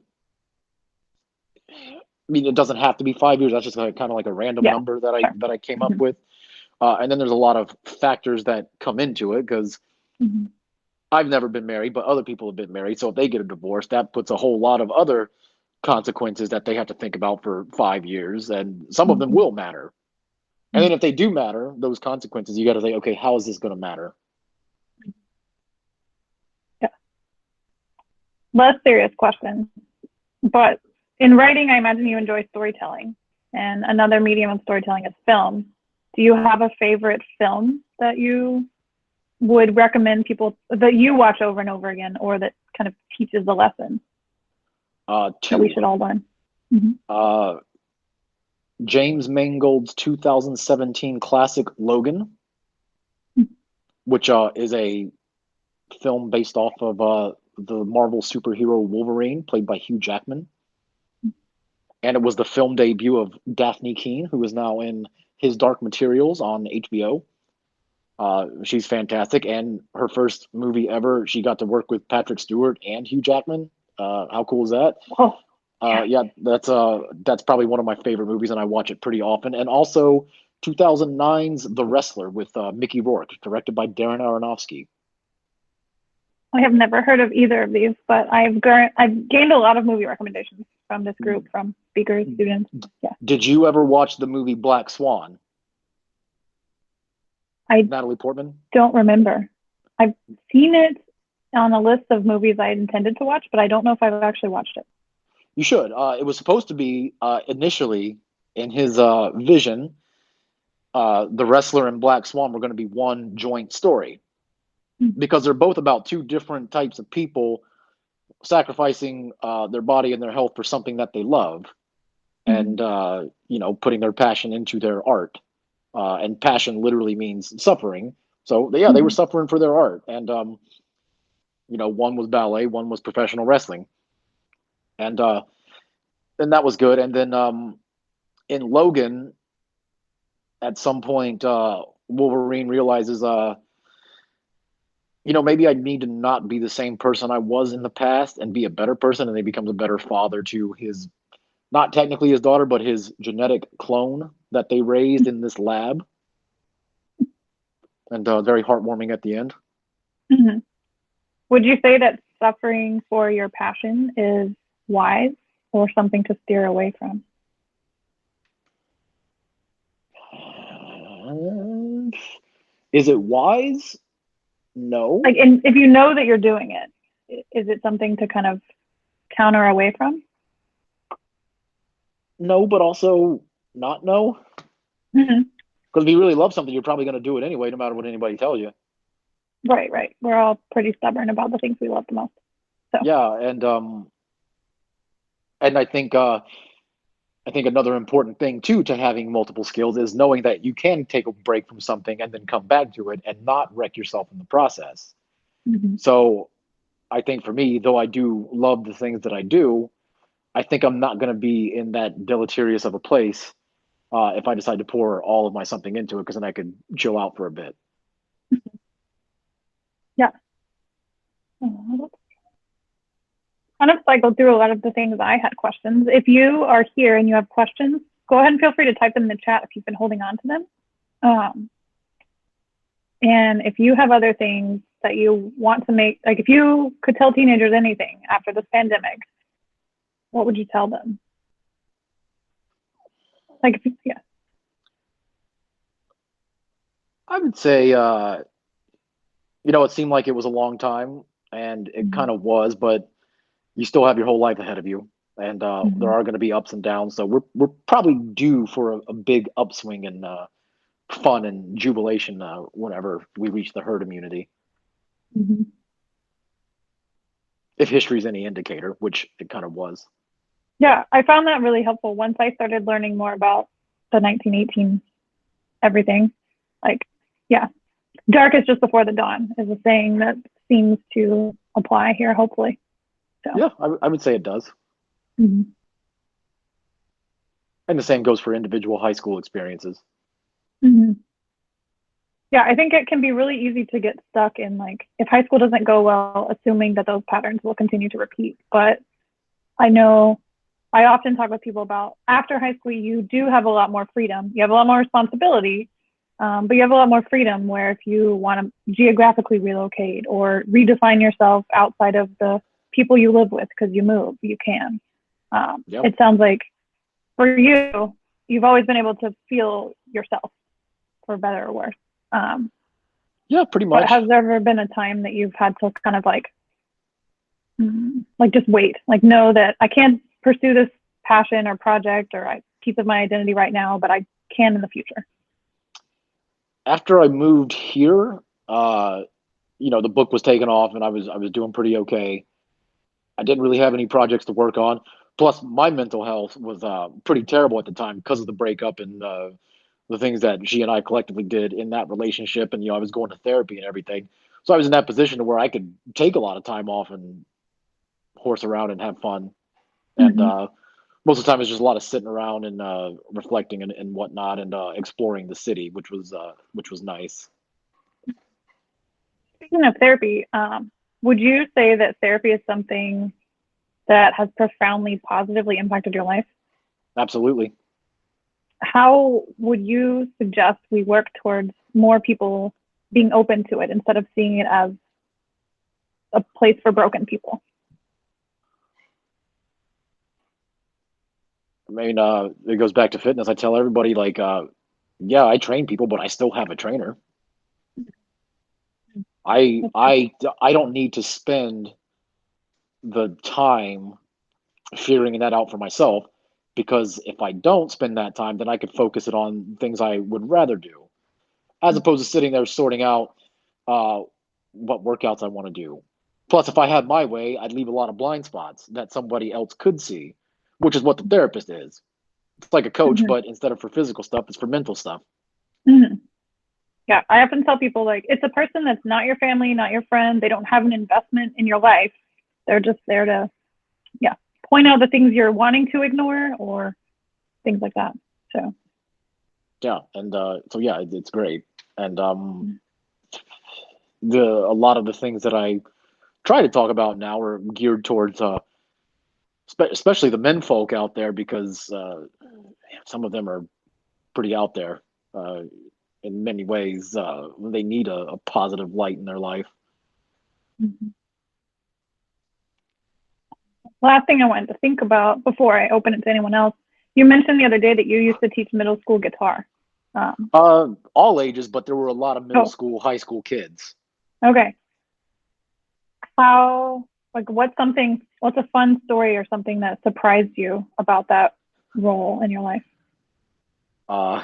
mean, it doesn't have to be 5 years. That's just kind of like a random number that I came up with. And then there's a lot of factors that come into it because I've never been married, but other people have been married. So if they get a divorce, that puts a whole lot of other consequences that they have to think about for 5 years, and some of them will matter. And then if they do matter, those consequences, you got to say, okay, how is this going to matter? Yeah. Less serious question, but in writing, I imagine you enjoy storytelling, and another medium of storytelling is film. Do you have a favorite film that you would recommend people that you watch over and over again, or that kind of teaches the lesson that we should all learn? James Mangold's 2017 classic Logan, which is a film based off of the Marvel superhero Wolverine, played by Hugh Jackman. And it was the film debut of Daphne Keane, who is now in His Dark Materials on HBO. She's fantastic, and her first movie ever, she got to work with Patrick Stewart and Hugh Jackman. How cool is that? Oh. Yeah, that's probably one of my favorite movies, and I watch it pretty often. And also 2009's The Wrestler with Mickey Rourke, directed by Darren Aronofsky. I have never heard of either of these, but I've gained a lot of movie recommendations from this group, from speakers, students. Yeah. Did you ever watch the movie Black Swan? Natalie Portman? Don't remember. I've seen it on a list of movies I intended to watch, but I don't know if I've actually watched it. You should. It was supposed to be initially in his vision, The Wrestler and Black Swan were going to be one joint story, because they're both about two different types of people sacrificing their body and their health for something that they love, and putting their passion into their art. And passion literally means suffering. So yeah, they were suffering for their art, and one was ballet, one was professional wrestling. And that was good. And then in Logan, at some point, Wolverine realizes, maybe I need to not be the same person I was in the past and be a better person. And he becomes a better father to his, not technically his daughter, but his genetic clone that they raised in this lab. And very heartwarming at the end. Would you say that suffering for your passion is wise, or something to steer away from? Is it wise? No. Like, and if you know that you're doing it, is it something to kind of counter away from? No, but also not no. Because if you really love something, you're probably going to do it anyway, no matter what anybody tells you. Right. We're all pretty stubborn about the things we love the most. So. Yeah, and I think another important thing too to having multiple skills is knowing that you can take a break from something and then come back to it and not wreck yourself in the process. So I think for me, though I do love the things that I do, I think I'm not going to be in that deleterious of a place if I decide to pour all of my something into it, because then I could chill out for a bit. Yeah. Kind of cycled through a lot of the things I had questions. If you are here and you have questions, go ahead and feel free to type them in the chat if you've been holding on to them. And if you have other things that you want to make, like if you could tell teenagers anything after this pandemic, what would you tell them? Like, yeah. I would say, it seemed like it was a long time, and it kind of was, but you still have your whole life ahead of you, and there are going to be ups and downs. So we're probably due for a big upswing in fun and jubilation whenever we reach the herd immunity. If history's any indicator, which it kind of was. Yeah, I found that really helpful once I started learning more about the 1918 everything. Like, yeah, dark is just before the dawn is a saying that seems to apply here, hopefully. So. Yeah, I would say it does. And the same goes for individual high school experiences. Yeah, I think it can be really easy to get stuck in, like, if high school doesn't go well, assuming that those patterns will continue to repeat. But I know I often talk with people about after high school, you do have a lot more freedom. You have a lot more responsibility, but you have a lot more freedom where if you want to geographically relocate or redefine yourself outside of the people you live with because you move, you can. It sounds like for you, you've always been able to feel yourself, for better or worse. Yeah, pretty much. But has there ever been a time that you've had to kind of like just wait, like know that I can't pursue this passion or project or a piece of my identity right now, but I can in the future? After I moved here, the book was taken off and I was doing pretty okay. I didn't really have any projects to work on. Plus, my mental health was pretty terrible at the time because of the breakup and the things that she and I collectively did in that relationship. And, I was going to therapy and everything. So I was in that position to where I could take a lot of time off and horse around and have fun. And most of the time it's just a lot of sitting around and reflecting and whatnot and exploring the city, which was nice. Speaking of therapy, would you say that therapy is something that has profoundly positively impacted your life? Absolutely. How would you suggest we work towards more people being open to it instead of seeing it as a place for broken people? I mean, it goes back to fitness. I tell everybody, like, yeah, I train people, but I still have a trainer. I don't need to spend the time figuring that out for myself, because if I don't spend that time, then I could focus it on things I would rather do, as opposed to sitting there sorting out what workouts I want to do. Plus, if I had my way, I'd leave a lot of blind spots that somebody else could see, which is what the therapist is. It's like a coach, but instead of for physical stuff, it's for mental stuff. Yeah, I often tell people, like, it's a person that's not your family, not your friend. They don't have an investment in your life. They're just there to, point out the things you're wanting to ignore or things like that. So. Yeah, and it's great. And a lot of the things that I try to talk about now are geared towards especially the men folk out there, because some of them are pretty out there in many ways. They need a positive light in their life. Last thing I wanted to think about before I open it to anyone else, you mentioned the other day that you used to teach middle school guitar. All ages, but there were a lot of middle school, high school kids. Okay. What's a fun story or something that surprised you about that role in your life? God,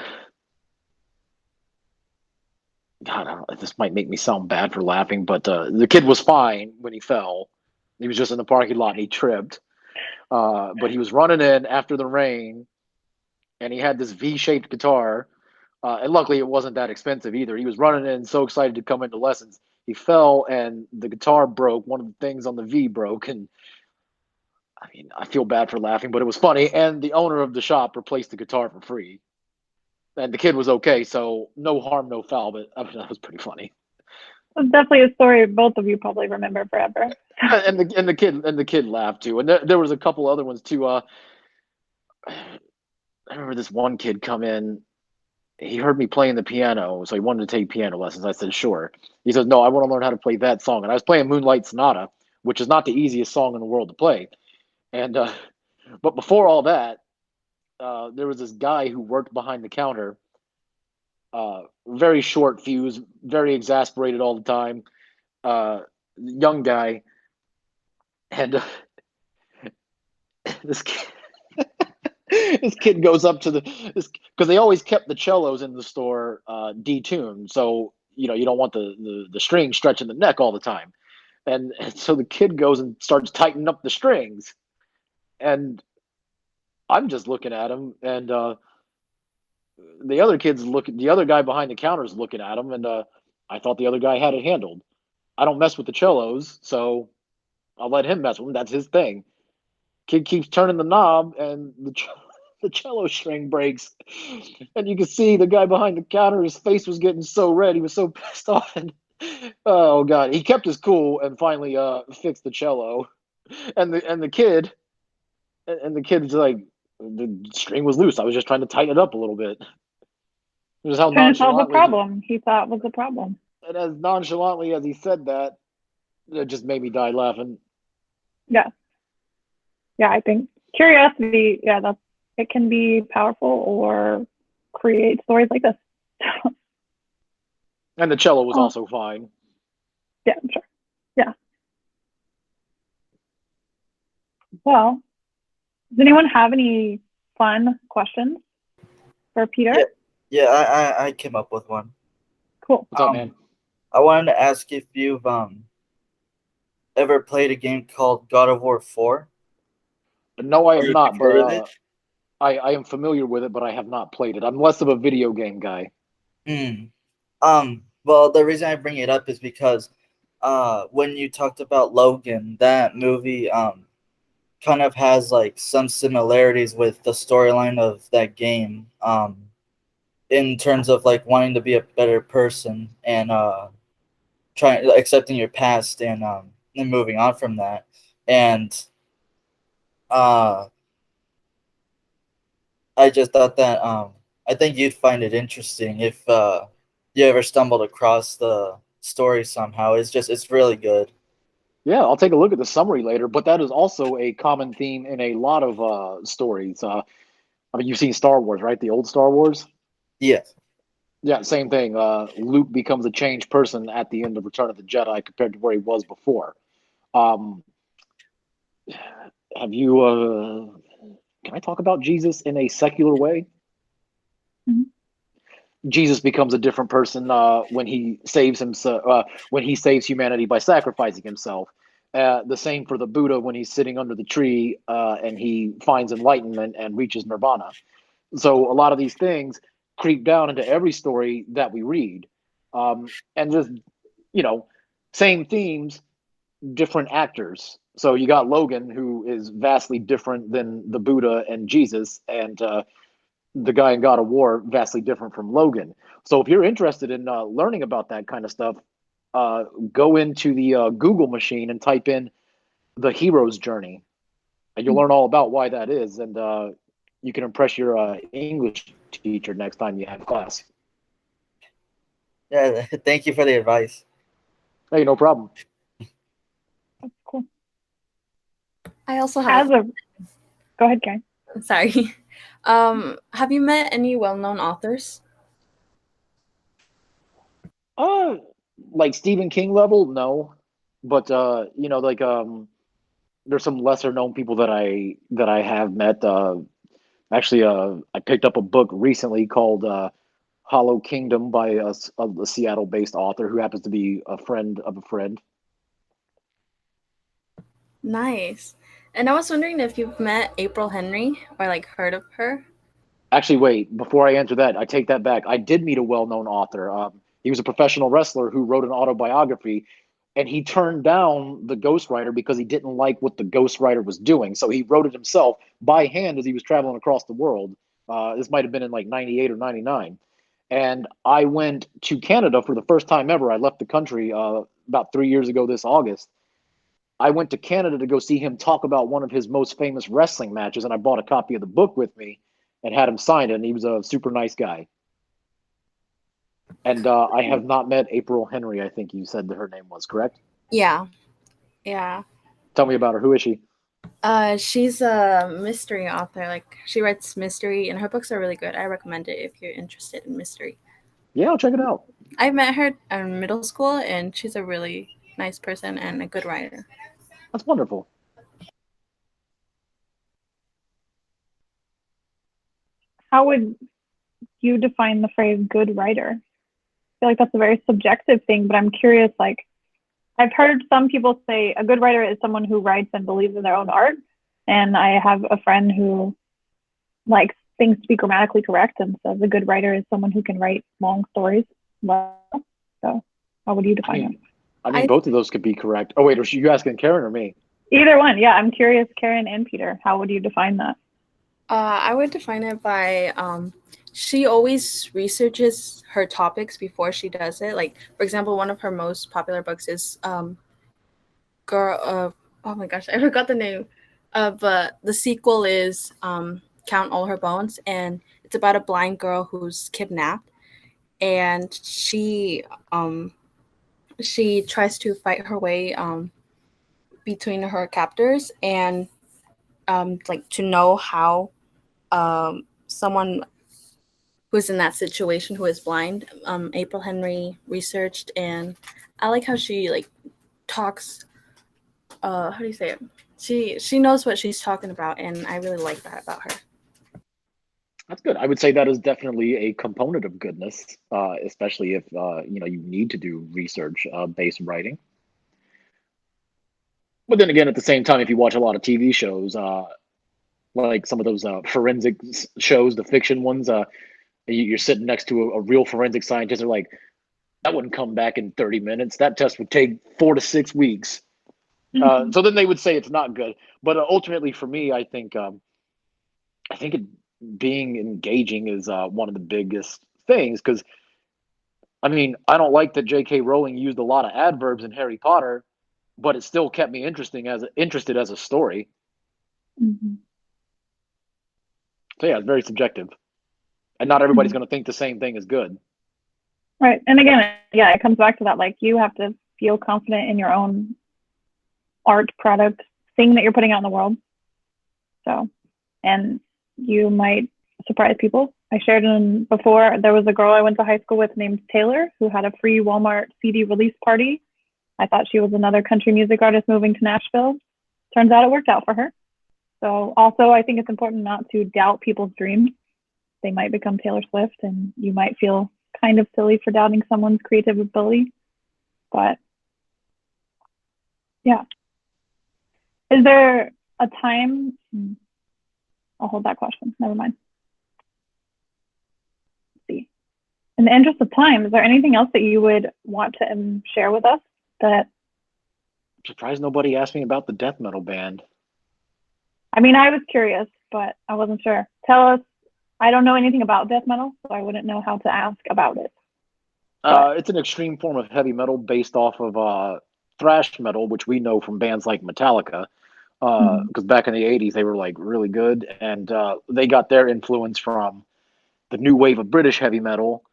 this might make me sound bad for laughing, but the kid was fine when he fell. He was just in the parking lot and he tripped. But he was running in after the rain, and he had this V-shaped guitar. And luckily, it wasn't that expensive either. He was running in so excited to come into lessons. he fell and the guitar broke. One of the things on the V broke, and I mean, I feel bad for laughing, but it was funny. And the owner of the shop replaced the guitar for free, and the kid was okay. So no harm, no foul. But I mean, that was pretty funny. It's definitely a story both of you probably remember forever. And the kid laughed too. And there was a couple other ones too. I remember this one kid come in. He heard me playing the piano, so he wanted to take piano lessons. I said, sure. He says, no, I want to learn how to play that song. And I was playing Moonlight Sonata, which is not the easiest song in the world to play. And but before all that, there was this guy who worked behind the counter, very short fuse, very exasperated all the time, young guy, and this kid, this kid goes up to this because they always kept the cellos in the store detuned, so you don't want the string stretching the neck all the time, and so the kid goes and starts tightening up the strings, and I'm just looking at him, and the other guy behind the counter is looking at him, and I thought the other guy had it handled. I don't mess with the cellos, so I'll let him mess with them. That's his thing. Kid keeps turning the knob, and the cello string breaks, and you can see the guy behind the counter. His face was getting so red; he was so pissed off. And oh god, he kept his cool and finally fixed the cello. And the kid, and the kid's like, the string was loose. I was just trying to tighten it up a little bit. It was how Trying to solve a nonchalantly, problem he thought was a problem. and as nonchalantly as he said that, it just made me die laughing. Yeah. Yeah, I think curiosity, it can be powerful or create stories like this. And the cello was also fine. Yeah, I'm sure. Yeah. Well, does anyone have any fun questions for Peter? Yeah, I came up with one. Cool. What's up, man? I wanted to ask if you've ever played a game called God of War 4? No, I have Or not, heard of but it? I am familiar with it, but I have not played it. I'm less of a video game guy. Well, the reason I bring it up is because when you talked about Logan, that movie kind of has like some similarities with the storyline of that game in terms of like wanting to be a better person and trying accepting your past and moving on from that. And I just thought that I think you'd find it interesting if you ever stumbled across the story somehow. It's really good. Yeah, I'll take a look at the summary later, but that is also a common theme in a lot of stories. I mean, you've seen Star Wars, right? The old Star Wars? Yes. Yeah, same thing. Luke becomes a changed person at the end of Return of the Jedi compared to where he was before. Um, have you, can I talk about Jesus in a secular way? Mhm. Jesus becomes a different person when he saves himself, when he saves humanity by sacrificing himself. The same for the Buddha when he's sitting under the tree and he finds enlightenment and reaches nirvana. So a lot of these things creep down into every story that we read, and just same themes, different actors. So you got Logan, who is vastly different than the Buddha and Jesus, and the guy in God of War, vastly different from Logan. So if you're interested in learning about that kind of stuff, go into the Google machine and type in the hero's journey, and you'll learn all about why that is, and you can impress your English teacher next time you have class. Yeah. Thank you for the advice. Hey, no problem. That's cool. I also have. Go ahead, Karen. Sorry. Have you met any well-known authors? Like Stephen King level, no, but there's some lesser known people that I have met. Actually, I picked up a book recently called Hollow Kingdom by a Seattle-based author who happens to be a friend of a friend. Nice. And I was wondering if you've met April Henry or like heard of her. Actually, wait, before I answer that, I take that back. I did meet a well-known author. He was a professional wrestler who wrote an autobiography, and he turned down the ghostwriter because he didn't like what the ghostwriter was doing. So he wrote it himself by hand as he was traveling across the world. This might have been in like 98 or 99. And I went to Canada for the first time ever. I left the country about 3 years ago this August. I went to Canada to go see him talk about one of his most famous wrestling matches, and I bought a copy of the book with me and had him sign it, and he was a super nice guy. And I have not met April Henry, I think you said that her name was, correct? Yeah. Yeah. Tell me about her. Who is she? She's a mystery author. Like, she writes mystery, and her books are really good. I recommend it if you're interested in mystery. Yeah, I'll check it out. I met her in middle school, and she's a really nice person and a good writer. That's wonderful. How would you define the phrase good writer? I feel like that's a very subjective thing, but I'm curious, like, I've heard some people say a good writer is someone who writes and believes in their own art. And I have a friend who likes things to be grammatically correct and says a good writer is someone who can write long stories well. So how would you define it? I mean, both of those could be correct. Oh, wait, are you asking Karen or me? Either one. Yeah, I'm curious, Karen and Peter, how would you define that? I would define it by she always researches her topics before she does it. Like, for example, one of her most popular books is oh my gosh, I forgot the name. But the sequel is Count All Her Bones, and it's about a blind girl who's kidnapped, and she tries to fight her way between her captors, and like to know how someone who's in that situation who is blind. April Henry researched, and I like how she like talks. How do you say it? She knows what she's talking about, and I really like that about her. That's good. I would say that is definitely a component of goodness, especially if you need to do research based writing. But then again, at the same time, if you watch a lot of TV shows, like some of those forensic shows, the fiction ones, you're sitting next to a real forensic scientist. They're like, that wouldn't come back in 30 minutes. That test would take 4 to 6 weeks. So then they would say it's not good. But ultimately, for me, I think being engaging is one of the biggest things. Because I mean, I don't like that J.K. Rowling used a lot of adverbs in Harry Potter, but it still kept me interested as a story. Mm-hmm. So yeah, it's very subjective, and not everybody's going to think the same thing is good. Right, and again, yeah, it comes back to that. Like, you have to feel confident in your own art product, thing that you're putting out in the world. So, and you might surprise people. I shared in before, there was a girl I went to high school with named Taylor who had a free Walmart CD release party. I thought she was another country music artist moving to Nashville. Turns out it worked out for her. So also, I think it's important not to doubt people's dreams. They might become Taylor Swift, and you might feel kind of silly for doubting someone's creative ability. But yeah. Is there a time? I'll hold that question. Never mind. Let's see. In the interest of time, is there anything else that you would want to share with us? That I'm surprised nobody asked me about the death metal band. I mean, I was curious, but I wasn't sure. Tell us. I don't know anything about death metal, so I wouldn't know how to ask about it. It's an extreme form of heavy metal based off of thrash metal, which we know from bands like Metallica. Because back in the 80s, they were like really good, and they got their influence from the new wave of British heavy metal,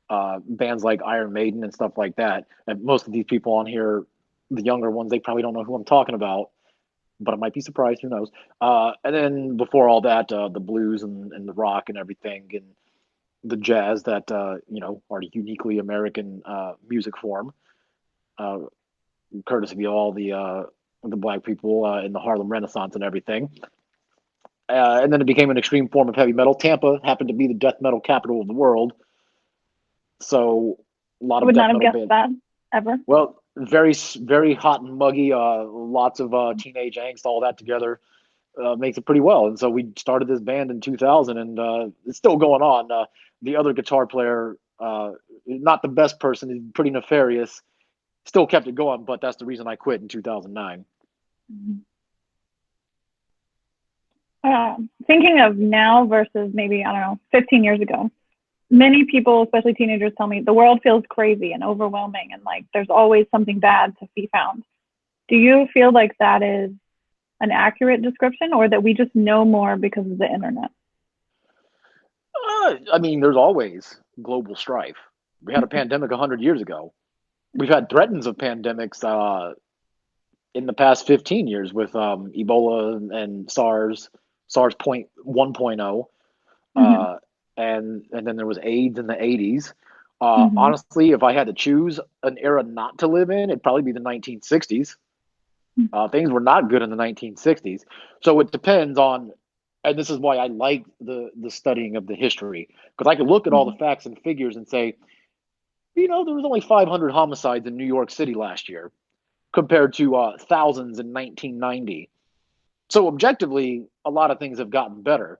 bands like Iron Maiden and stuff like that. And most of these people on here, the younger ones, they probably don't know who I'm talking about, but I might be surprised. Who knows? And then before all that, the blues and the rock and everything, and the jazz that are uniquely American music form, courtesy of all the black people in the Harlem Renaissance and everything. And then it became an extreme form of heavy metal. Tampa happened to be the death metal capital of the world, so a lot I of would death not have metal guessed that ever. Well, very, very hot and muggy. Lots of teenage angst, all that together makes it pretty well. And so we started this band in 2000, and it's still going on. The other guitar player not the best person. He's pretty nefarious. Still kept it going, but that's the reason I quit in 2009. Thinking of now versus maybe, I don't know, 15 years ago, many people, especially teenagers, tell me the world feels crazy and overwhelming and like there's always something bad to be found. Do you feel like that is an accurate description, or that we just know more because of the internet? I mean, there's always global strife. We had a pandemic 100 years ago. We've had threats of pandemics in the past 15 years with Ebola and SARS 1.0, and then there was AIDS in the 80s. Honestly, if I had to choose an era not to live in, it'd probably be the 1960s. Things were not good in the 1960s. So it depends on, and this is why I like the studying of the history, because I could look at all the facts and figures and say, there was only 500 homicides in New York City last year compared to thousands in 1990. So objectively, a lot of things have gotten better.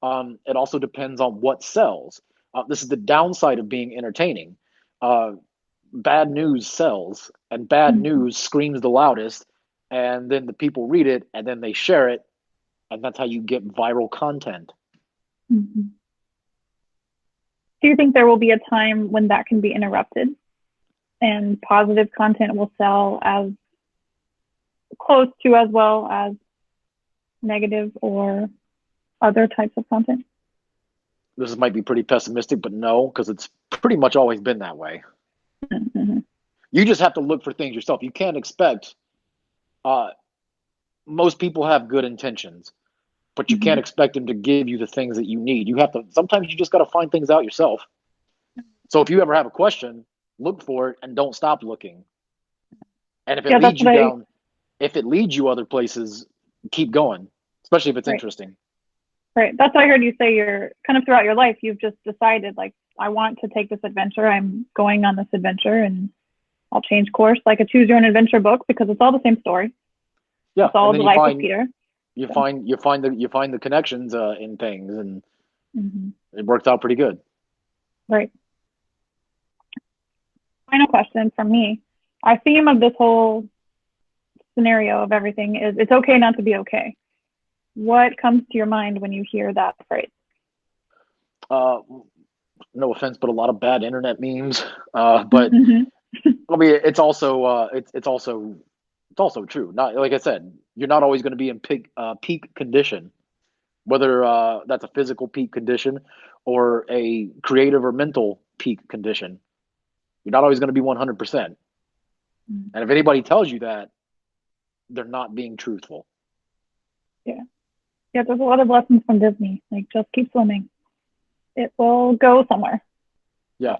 It also depends on what sells. This is the downside of being entertaining. Bad news sells, and bad news screams the loudest, and then the people read it, and then they share it, and that's how you get viral content. Do you think there will be a time when that can be interrupted and positive content will sell as close to as well as negative or other types of content? This might be pretty pessimistic, but no, because it's pretty much always been that way. You just have to look for things yourself. You can't expect, most people have good intentions, but you can't expect them to give you the things that you need. Sometimes you just got to find things out yourself. So if you ever have a question, look for it and don't stop looking. And if it leads you other places, keep going, especially if it's interesting. Right. That's what I heard you say. You're kind of throughout your life, you've just decided, like, I want to take this adventure. I'm going on this adventure and I'll change course, like a choose your own adventure book, because it's all the same story. Yeah. It's all the life of Peter. You find the connections in things, and it works out pretty good. Right. Final question from me. Our theme of this whole scenario of everything is it's okay not to be okay. What comes to your mind when you hear that phrase? No offense, but a lot of bad internet memes. But I mean, it's also true. Not, like I said, you're not always going to be in peak condition, whether that's a physical peak condition or a creative or mental peak condition. You're not always going to be 100%. And if anybody tells you that, they're not being truthful. Yeah, there's a lot of lessons from Disney. Like, just keep swimming. It will go somewhere. Yeah.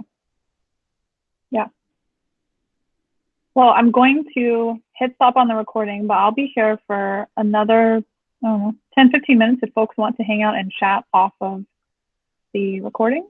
Well, I'm going to hit stop on the recording, but I'll be here for another, 10, 15 minutes if folks want to hang out and chat off of the recording.